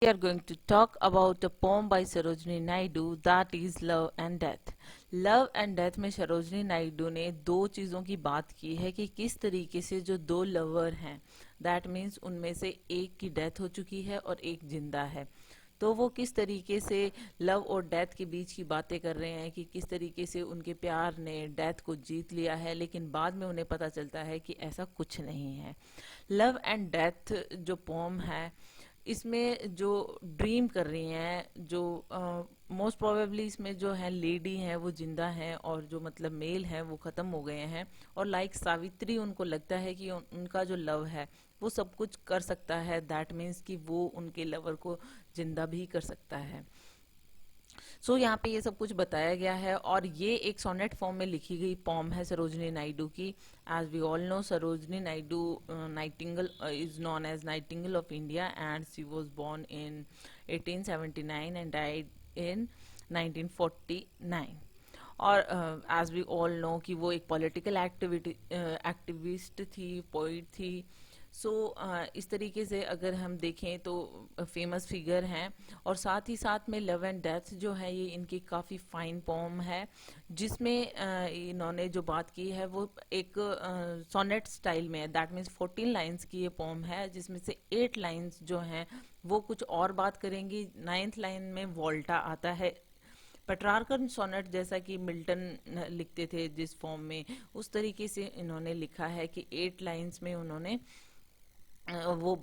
We are going to talk about a poem by Sarojini Naidu, that is Love and Death. Love and death में सरोजनी नायडू ने दो चीज़ों की बात की है कि किस तरीके से जो दो लवर हैं, दैट मीन्स उनमें से एक की डेथ हो चुकी है और एक जिंदा है, तो वो किस तरीके से लव और डेथ के बीच की बातें कर रहे हैं कि किस तरीके से उनके प्यार ने डेथ को जीत लिया है, लेकिन बाद में उन्हें पता चलता है कि ऐसा कुछ नहीं है। लव एंड डेथ जो पोम है, इसमें जो ड्रीम कर रही हैं, जो मोस्ट प्रोबेबली इसमें जो है लेडी हैं वो जिंदा हैं और जो मतलब मेल हैं वो ख़त्म हो गए हैं, और लाइक सावित्री उनको लगता है कि उनका जो लव है वो सब कुछ कर सकता है, दैट मीन्स कि वो उनके लवर को जिंदा भी कर सकता है। सो यहाँ पे ये सब कुछ बताया गया है, और ये एक सोनेट फॉर्म में लिखी गई पॉम है सरोजनी नायडू की। As we all know, Sarojini Naidu nightingale is known as nightingale of India, and she was born in 1879 and died in 1949। और एज वी ऑल नो कि वो एक पॉलिटिकल एक्टिविस्ट थी, पोइट थी। सो इस तरीके से अगर हम देखें तो फेमस फिगर हैं, और साथ ही साथ में लव एंड डेथ जो है ये इनकी काफ़ी फाइन पोम है, जिसमें इन्होंने जो बात की है वो एक सोनेट स्टाइल में है। दैट मीन्स 14 लाइंस की ये पोम है, जिसमें से 8 लाइंस जो हैं वो कुछ और बात करेंगी। 9th लाइन में वोल्टा आता है। पेट्रार्कन सोनेट जैसा कि मिल्टन लिखते थे जिस फॉर्म में, उस तरीके से इन्होंने लिखा है कि 8 लाइंस में उन्होंने वो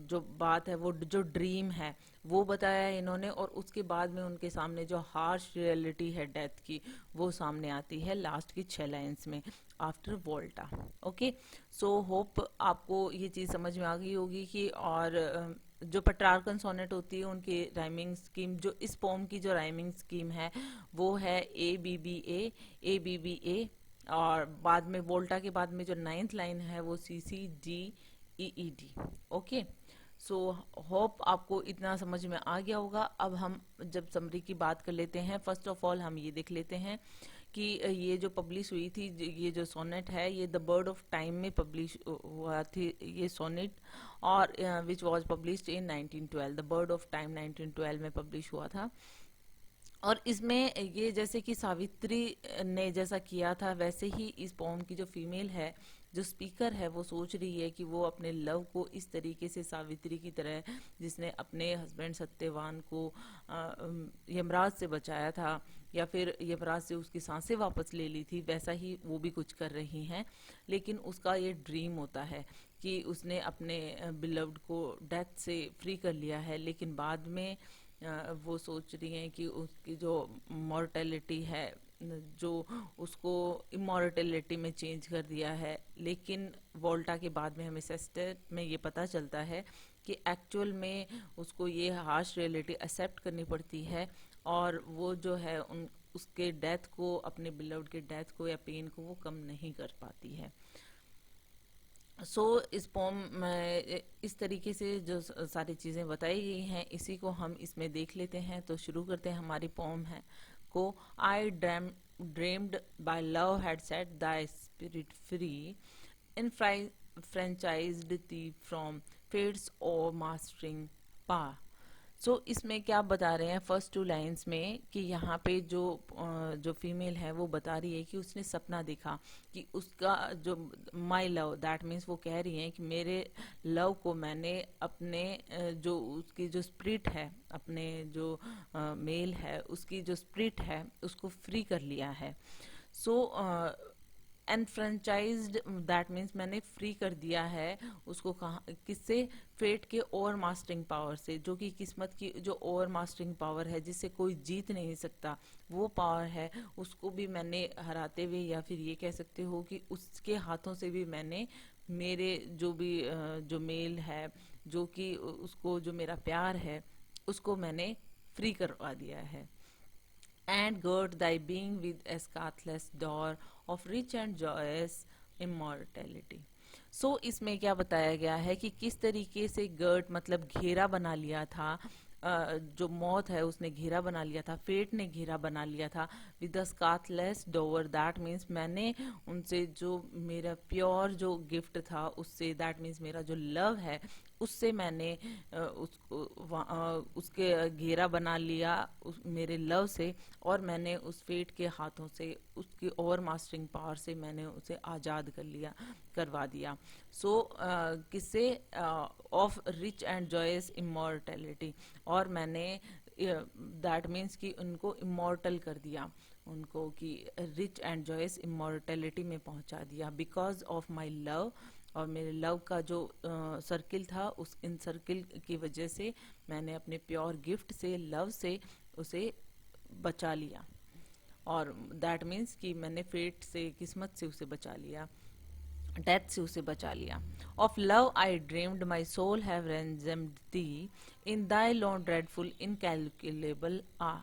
जो बात है, वो जो ड्रीम है वो बताया है इन्होंने, और उसके बाद में उनके सामने जो हार्श रियलिटी है डेथ की वो सामने आती है लास्ट की 6 लाइंस में, आफ्टर वोल्टा। ओके, सो होप आपको ये चीज़ समझ में आ गई होगी कि और जो पेट्रार्कन सोनेट होती है उनकी राइमिंग स्कीम, जो इस पोम की जो राइमिंग स्कीम है वो है ए बी बी ए, और बाद में वोल्टा के बाद में जो 9th लाइन है वो CCDEED। ओके, सो होप आपको इतना समझ में आ गया होगा। अब हम जब समरी की बात कर लेते हैं, फर्स्ट ऑफ ऑल हम ये देख लेते हैं कि ये जो पब्लिश हुई थी, ये जो सोनेट है ये द बर्ड ऑफ टाइम में पब्लिश हुआ थी ये सोनेट, और which was published in 1912। The bird of time 1912 में पब्लिश हुआ था। और इसमें ये जैसे कि सावित्री ने जैसा किया था, वैसे ही इस पोम की जो फीमेल है, जो स्पीकर है, वो सोच रही है कि वो अपने लव को इस तरीके से सावित्री की तरह, जिसने अपने हस्बैंड सत्यवान को यमराज से बचाया था या फिर यमराज से उसकी सांसें वापस ले ली थी, वैसा ही वो भी कुछ कर रही हैं। लेकिन उसका ये ड्रीम होता है कि उसने अपने बिलव्ड को डेथ से फ्री कर लिया है, लेकिन बाद में वो सोच रही हैं कि उसकी जो मॉर्टेलिटी है, जो उसको इमॉर्टेलिटी में चेंज कर दिया है। लेकिन वोल्टा के बाद में हमें सेस्टेट में ये पता चलता है कि एक्चुअल में उसको ये हार्श रियलिटी एक्सेप्ट करनी पड़ती है, और वो जो है उसके डेथ को, अपने बिलव्ड के डेथ को या पेन को वो कम नहीं कर पाती है। सो इस पोम में इस तरीके से जो सारी चीज़ें बताई गई हैं, इसी को हम इसमें देख लेते हैं। तो शुरू करते हैं हमारी पोम है को। I dreamed by love had set thy spirit free, enfranchised thee from fates और मास्टरिंग पा। सो इसमें क्या बता रहे हैं फर्स्ट 2 लाइंस में कि यहाँ पे जो फीमेल है वो बता रही है कि उसने सपना देखा कि उसका जो माई लव, दैट मीन्स वो कह रही हैं कि मेरे लव को मैंने अपने जो उसकी जो स्पिरिट है, अपने जो मेल है उसकी जो स्पिरिट है उसको फ्री कर लिया है। सो एनफ्रेंचाइज्ड, दैट मीन्स मैंने फ्री कर दिया है उसको। कहाँ, किससे? फेट के ओवर मास्टरिंग पावर से, जो कि किस्मत की जो ओवर मास्टरिंग पावर है जिससे कोई जीत नहीं सकता, वो पावर है, उसको भी मैंने हराते हुए, या फिर ये कह सकते हो कि उसके हाथों से भी मैंने मेरे जो भी जो मेल है, जो कि उसको जो मेरा प्यार है उसको मैंने फ्री करवा दिया है। And gird thy being with a scathless door of rich and joyous immortality. सो इसमें क्या बताया गया है कि किस तरीके से गर्ड मतलब घेरा बना लिया था, जो मौत है उसने घेरा बना लिया था, फेट ने घेरा बना लिया था with the scatheless dower. That means मैंने उनसे जो मेरा प्योर जो गिफ्ट था उससे, दैट मीन्स मेरा जो लव है उससे मैंने उसके घेरा बना लिया मेरे लव से, और मैंने उस फेट के हाथों से, उसकी ओवर मास्टरिंग पावर से मैंने उसे आज़ाद करवा दिया। सो किससे? Of rich and joyous immortality. और मैंने दैट मीन्स कि उनको इमॉर्टल कर दिया, उनको कि रिच एंड जॉयस इमॉर्टैलिटी में पहुंचा दिया, बिकॉज ऑफ माई लव। और मेरे लव का जो सर्किल था, उस इन सर्किल की वजह से मैंने अपने प्योर गिफ्ट से, लव से उसे बचा लिया। और दैट मीन्स कि मैंने फेट से, किस्मत से उसे बचा लिया, डेथ से उसे बचा लिया। Of love I dreamed my soul have ransomed thee in thy lone dreadful incalculable आ।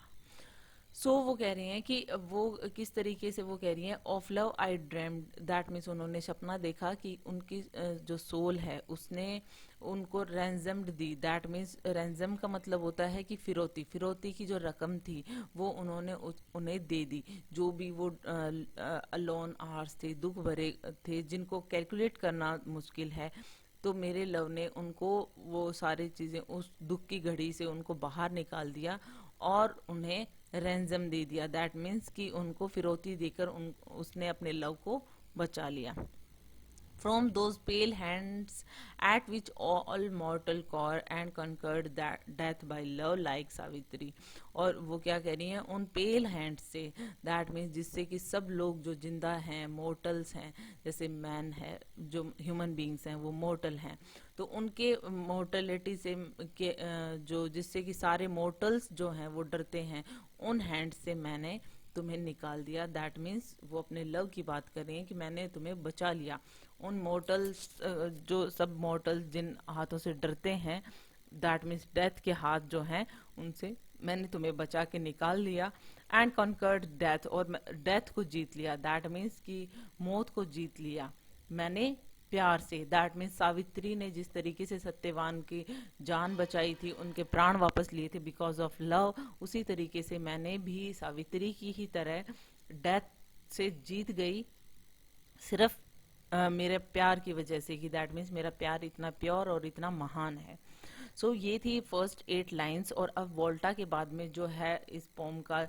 सो वो कह रही हैं कि वो किस तरीके से वो कह रही हैं, of love I dreamed, that means उन्होंने सपना देखा कि उनकी जो सोल है उसने उनको रैंजम्ड दी। दैट मीन्स रैंजम का मतलब होता है कि फिरौती, फिरौती की जो रकम थी वो उन्होंने उन्हें दे दी। जो भी वो अलोन आवर्स थे, दुख भरे थे, जिनको कैलकुलेट करना मुश्किल है, तो मेरे लव ने उनको वो सारी चीजें, उस दुख की घड़ी से उनको बाहर निकाल दिया और उन्हें रैंजम दे दिया। दैट मीन्स कि उनको फिरौती देकर उसने अपने लव को बचा लिया। From those pale hands at which all mortal caught and conquered that death by love like Savitri। और वो क्या कह रही हैं, उन पेल हैंड से, दैट मीन्स जिससे कि सब लोग जो जिंदा हैं, मोर्टल्स हैं, जैसे मैन है, जो ह्यूमन बींग्स हैं वो मोर्टल हैं, तो उनके मोर्टलिटी से जो जिससे कि सारे मोर्टल्स जो हैं वो डरते हैं, उन हैंड से मैंने तुम्हें निकाल दिया। दैट मीन्स वो अपने लव की बात कर रही हैं कि मैंने तुम्हें बचा लिया उन मॉर्टल्स, जो सब मॉर्टल्स जिन हाथों से डरते हैं, दैट मीन्स डेथ के हाथ जो हैं, उनसे मैंने तुम्हें बचा के निकाल लिया। एंड कॉन्कर्ड डेथ, और डेथ को जीत लिया, दैट मीन्स कि मौत को जीत लिया मैंने प्यार से। दैट मीन्स सावित्री ने जिस तरीके से सत्यवान की जान बचाई थी, उनके प्राण वापस लिए थे बिकॉज ऑफ लव, उसी तरीके से मैंने भी सावित्री की ही तरह डेथ से जीत गई, सिर्फ मेरे प्यार की वजह से, कि दैट मीन्स मेरा प्यार इतना प्योर और इतना महान है। सो ये थी फर्स्ट 8 लाइंस। और अब वोल्टा के बाद में जो है इस पोम का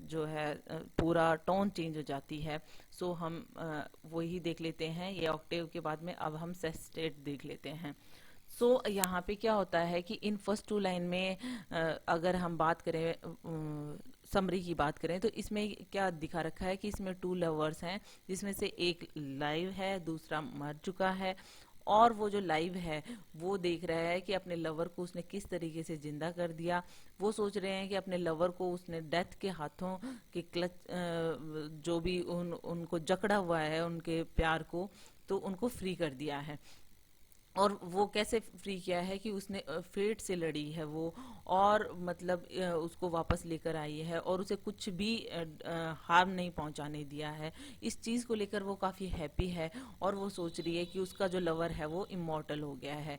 जो है पूरा टोन चेंज हो जाती है। सो हम वही देख लेते हैं, ये ऑक्टेव के बाद में अब हम सेस्टेट देख लेते हैं। सो यहाँ पे क्या होता है कि इन फर्स्ट 2 लाइन में अगर हम बात करें, समरी की बात करें, तो इसमें क्या दिखा रखा है कि इसमें 2 लवर्स हैं, जिसमें से एक लाइव है, दूसरा मर चुका है। और वो जो लाइव है वो देख रहा है कि अपने लवर को उसने किस तरीके से जिंदा कर दिया। वो सोच रहे हैं कि अपने लवर को उसने डेथ के हाथों के क्लच, जो भी उनको जकड़ा हुआ है उनके प्यार को, तो उनको फ्री कर दिया है। और वो कैसे फ्री किया है कि उसने फेट से लड़ी है वो, और मतलब उसको वापस लेकर आई है, और उसे कुछ भी हार्म नहीं पहुंचाने दिया है। इस चीज को लेकर वो काफी हैप्पी है, और वो सोच रही है कि उसका जो लवर है वो इमॉर्टल हो गया है,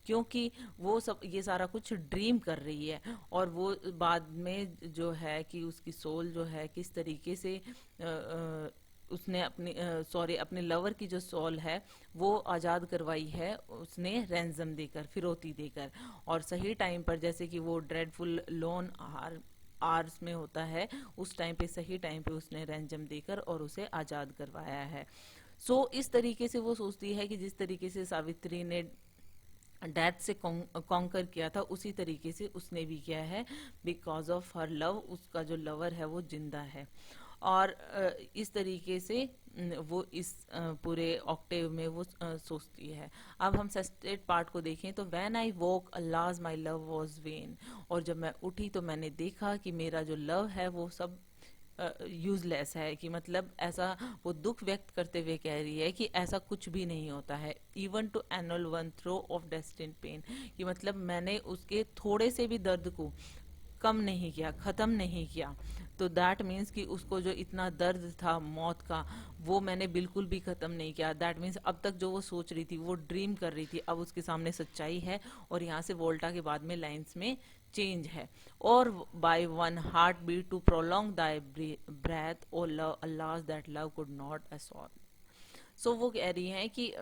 क्योंकि वो सब ये सारा कुछ ड्रीम कर रही है। और वो बाद में जो है कि उसकी सोल जो है किस तरीके से उसने अपने सॉरी अपने लवर की जो सोल है वो आज़ाद करवाई है उसने रैंसम देकर, फिरौती देकर। और सही टाइम पर, जैसे कि वो ड्रेडफुल लोन आर्स में होता है, उस टाइम पे, सही टाइम पे उसने रैंजम देकर और उसे आज़ाद करवाया है। सो इस तरीके से वो सोचती है कि जिस तरीके से सावित्री ने डेथ से कॉन्कर किया था, उसी तरीके से उसने भी किया है। बिकॉज ऑफ हर लव, उसका जो लवर है वो जिंदा है। और इस तरीके से वो इस पूरे ऑक्टेव में वो सोचती है। अब हम सेस्टेड पार्ट को देखें तो when I woke alas my love was vain. और जब मैं उठी तो मैंने देखा कि मेरा जो लव है वो सब यूजलेस है, कि मतलब ऐसा वो दुख व्यक्त करते हुए कह रही है कि ऐसा कुछ भी नहीं होता है, even to annul one throe of destined pain, कि मतलब मैंने उसके थोड़े से भी दर्द को कम नहीं किया, खत्म नहीं किया। तो दैट मीन्स कि उसको जो इतना दर्द था मौत का, वो मैंने बिल्कुल भी खत्म नहीं किया। दैट मीन्स अब तक जो वो सोच रही थी, वो ड्रीम कर रही थी, अब उसके सामने सच्चाई है। और यहाँ से वोल्टा के बाद में लाइंस में चेंज है। और by one heart beat to prolong thy breath O love alas that love could not absolve. So वो कह रही हैं कि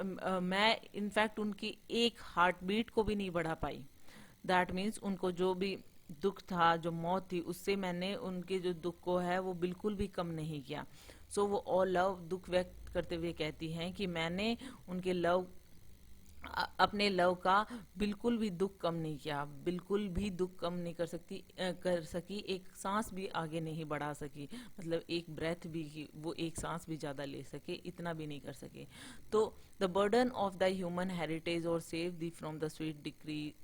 मैं इनफैक्ट उनकी एक हार्ट बीट को भी नहीं बढ़ा पाई। दैट मीन्स उनको जो भी दुख था, जो मौत थी, उससे मैंने उनके जो दुख को है वो बिल्कुल भी कम नहीं किया। सो वो ऑल लव दुख व्यक्त करते हुए कहती हैं कि मैंने उनके लव, अपने लव का बिल्कुल भी दुख कम नहीं किया, बिल्कुल भी दुख कम नहीं कर सकी, एक सांस भी आगे नहीं बढ़ा सकी, मतलब एक ब्रेथ भी वो एक सांस भी ज्यादा ले सके इतना भी नहीं कर सके। तो the burden of the human heritage और save thee from the sweet decree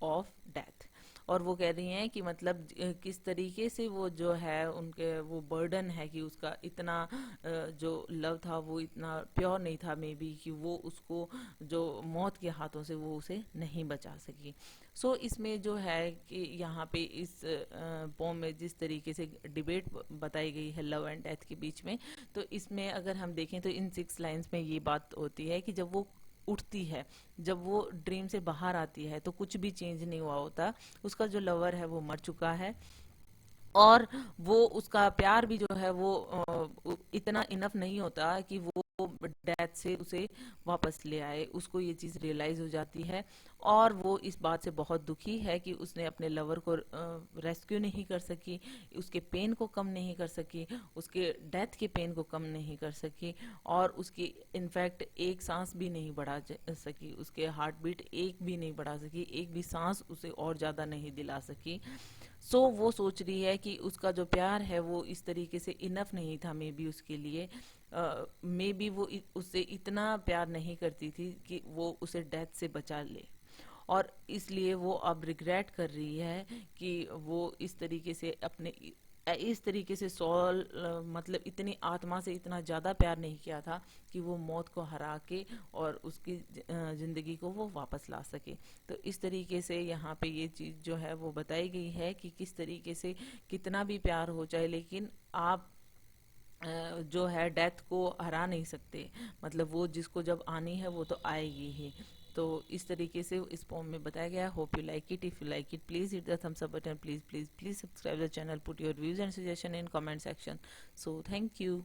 of death. और वो कह रही हैं कि मतलब किस तरीके से वो जो है उनके वो बर्डन है कि उसका इतना जो लव था वो इतना प्योर नहीं था मे बी कि वो उसको जो मौत के हाथों से वो उसे नहीं बचा सकी। सो इसमें जो है कि यहाँ पे इस पोम में जिस तरीके से डिबेट बताई गई है लव एंड डेथ के बीच में, तो इसमें अगर हम देखें तो इन 6 लाइन्स में ये बात होती है कि जब वो उठती है, जब वो ड्रीम से बाहर आती है तो कुछ भी चेंज नहीं हुआ होता, उसका जो लवर है वो मर चुका है, और वो उसका प्यार भी जो है वो इतना इनफ नहीं होता कि वो डेथ से उसे वापस ले आए। उसको ये चीज रियलाइज हो जाती है और वो इस बात से बहुत दुखी है कि उसने अपने लवर को रेस्क्यू नहीं कर सकी, उसके पेन को कम नहीं कर सकी, उसके डेथ के पेन को कम नहीं कर सकी, और उसकी इनफैक्ट एक सांस भी नहीं बढ़ा सकी, उसके हार्ट बीट एक भी नहीं बढ़ा सकी, एक भी सांस उसे और ज्यादा नहीं दिला सकी। सो वो सोच रही है कि उसका जो प्यार है वो इस तरीके से इनफ नहीं था मे बी उसके लिए, मे बी वो उससे इतना प्यार नहीं करती थी कि वो उसे डेथ से बचा ले, और इसलिए वो अब रिग्रेट कर रही है कि वो इस तरीके से अपने इस तरीके से मतलब इतनी आत्मा से इतना ज्यादा प्यार नहीं किया था कि वो मौत को हरा के और उसकी जिंदगी को वो वापस ला सके। तो इस तरीके से यहाँ पे ये चीज जो है वो बताई गई है कि किस तरीके से कितना भी प्यार हो जाए लेकिन आप जो है डेथ को हरा नहीं सकते, मतलब वो जिसको जब आनी है वो तो आएगी ही। तो इस तरीके से इस पोम में बताया गया। Hope you like it. If you like it please hit the thumbs up button, please please please subscribe the channel, put your views and suggestion in comment section. So thank you.